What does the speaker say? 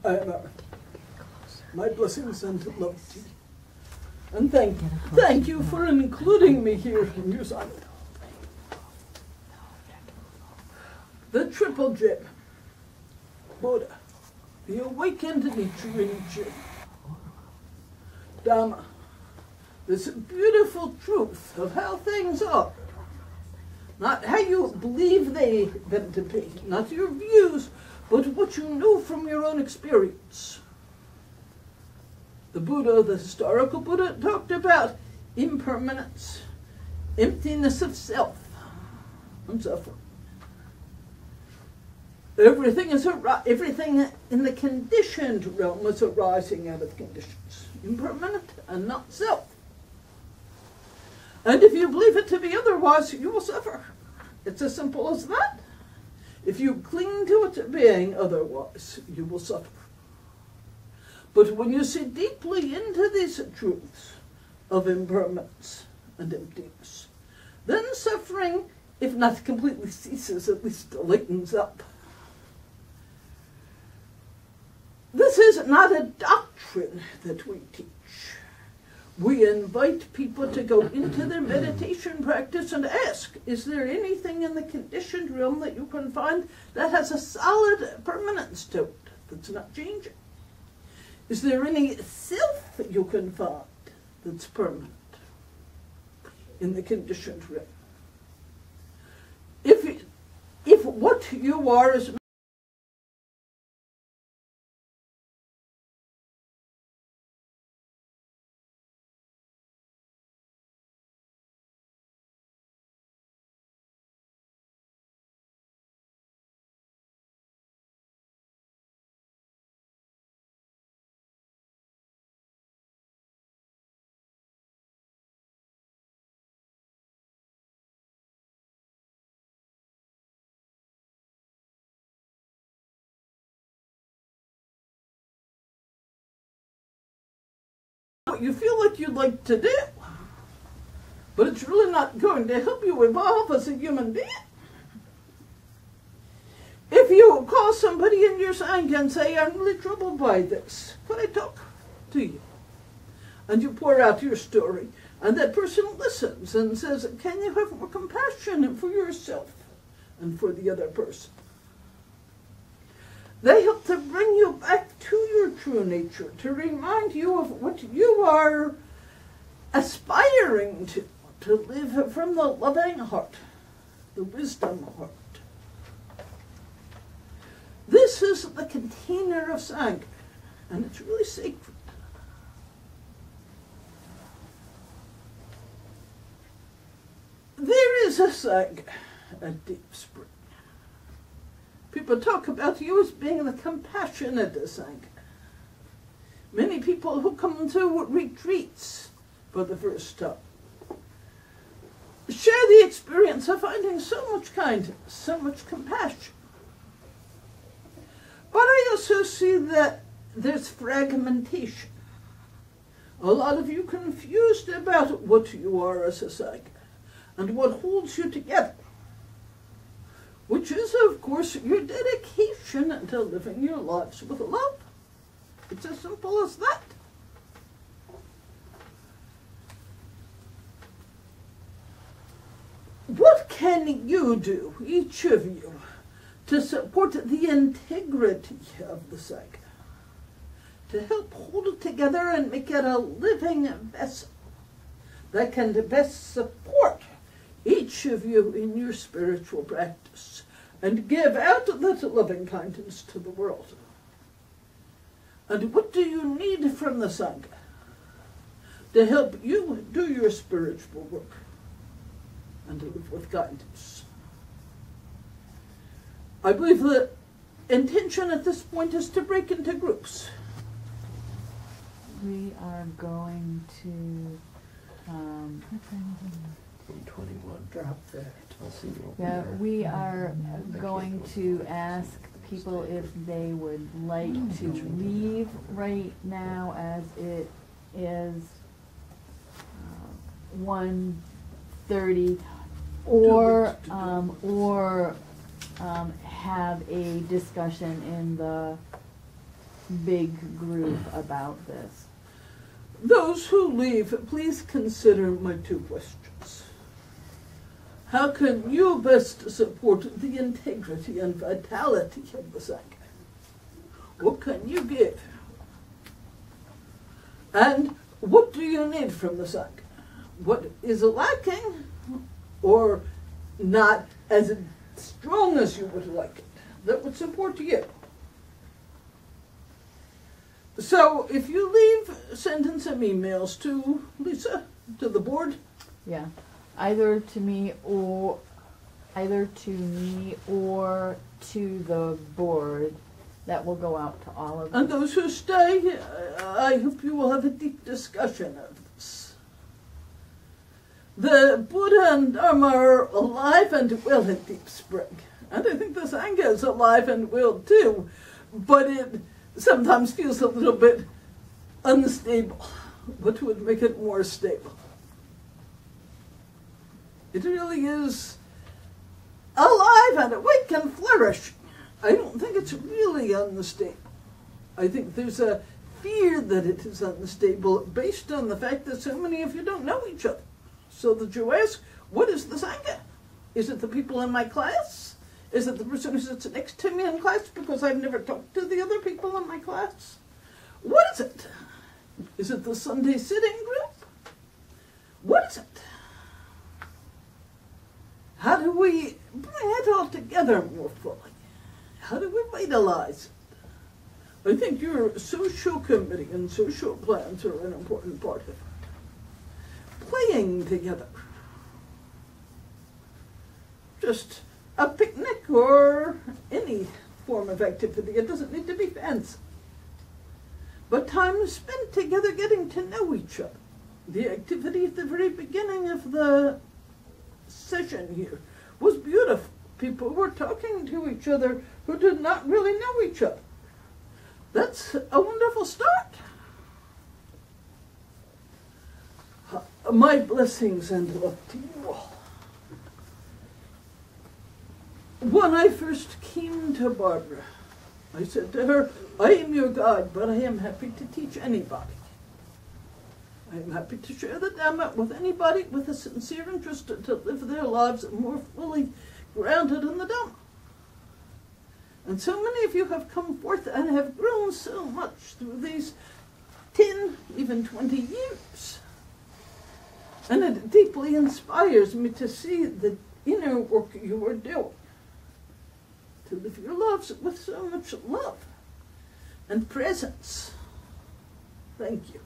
My blessings and love to you. And thank you for including me here in your Sangha. The triple gem, Buddha, the awakened nature in you, Dhamma, this beautiful truth of how things are, not how you believe them to be, not your views, but what you know from your own experience. The Buddha, the historical Buddha, talked about impermanence, emptiness of self, and suffering. Everything in the conditioned realm is arising out of conditions, impermanent and not self. And if you believe it to be otherwise, you will suffer. It's as simple as that. If you cling to it being otherwise, you will suffer. But when you see deeply into these truths of impermanence and emptiness, then suffering, if not completely ceases, at least lightens up. This is not a doctrine that we teach. We invite people to go into their meditation practice and ask, is there anything in the conditioned realm that you can find that has a solid permanence to it, that's not changing? Is there any self that you can find that's permanent in the conditioned realm? If what you are is what you feel like you'd like to do, but it's really not going to help you evolve as a human being. If you call somebody in your Sangha and say, I'm really troubled by this, could I talk to you? And you pour out your story, and that person listens and says, can you have more compassion for yourself and for the other person? They help to bring you back to your true nature, to remind you of what you are aspiring to live from the loving heart, the wisdom heart. This is the container of Sangha, and it's really sacred. There is a Sangha at Deep Spring. People talk about you as being the compassionate Sangha. Many people who come to retreats for the first time share the experience of finding so much kindness, so much compassion. But I also see that there's fragmentation. A lot of you confused about what you are as a Sangha and what holds you together, which is, of course, your dedication to living your lives with love. It's as simple as that. What can you do, each of you, to support the integrity of the Sangha, to help hold it together and make it a living vessel that can best support each of you in your spiritual practice and give out that loving kindness to the world? And what do you need from the Sangha to help you do your spiritual work and to live with kindness? I believe the intention at this point is to break into groups. We are going to 21, drop that. yeah, we are going to ask people if they would like to leave right now, as it is 1:30, or have a discussion in the big group about this. Those who leave, please consider my two questions. How can you best support the integrity and vitality of the Sangha? What can you give? And what do you need from the Sangha? What is lacking or not as strong as you would like it that would support you? So if you leave, send in some emails to Lisa, to the board. Yeah, either to me or to the board. That will go out to all of them. And those who stay, I hope you will have a deep discussion of this. The Buddha and Dharma are alive and well in Deep Spring. And I think the Sangha is alive and well too. But it sometimes feels a little bit unstable. What would make it more stable? It really is alive and awake and flourishing. I don't think it's really unstable. I think there's a fear that it is unstable based on the fact that so many of you don't know each other. So that you ask, what is the Sangha? Is it the people in my class? Is it the person who sits next to me in class because I've never talked to the other people in my class? What is it? Is it the Sunday sitting group? What is it? How do we bring it all together more fully? How do we vitalize it? I think your social committee and social plans are an important part of it. Playing together. Just a picnic or any form of activity. It doesn't need to be fancy. But time spent together getting to know each other. The activity at the very beginning of the session here was beautiful. People were talking to each other who did not really know each other. That's a wonderful start. My blessings and love to you all. When I first came to Barbara, I said to her, I am your guide, but I am happy to teach anybody. I am happy to share the Dhamma with anybody with a sincere interest to live their lives more fully grounded in the Dhamma. And so many of you have come forth and have grown so much through these 10, even 20 years. And it deeply inspires me to see the inner work you are doing. To live your lives with so much love and presence. Thank you.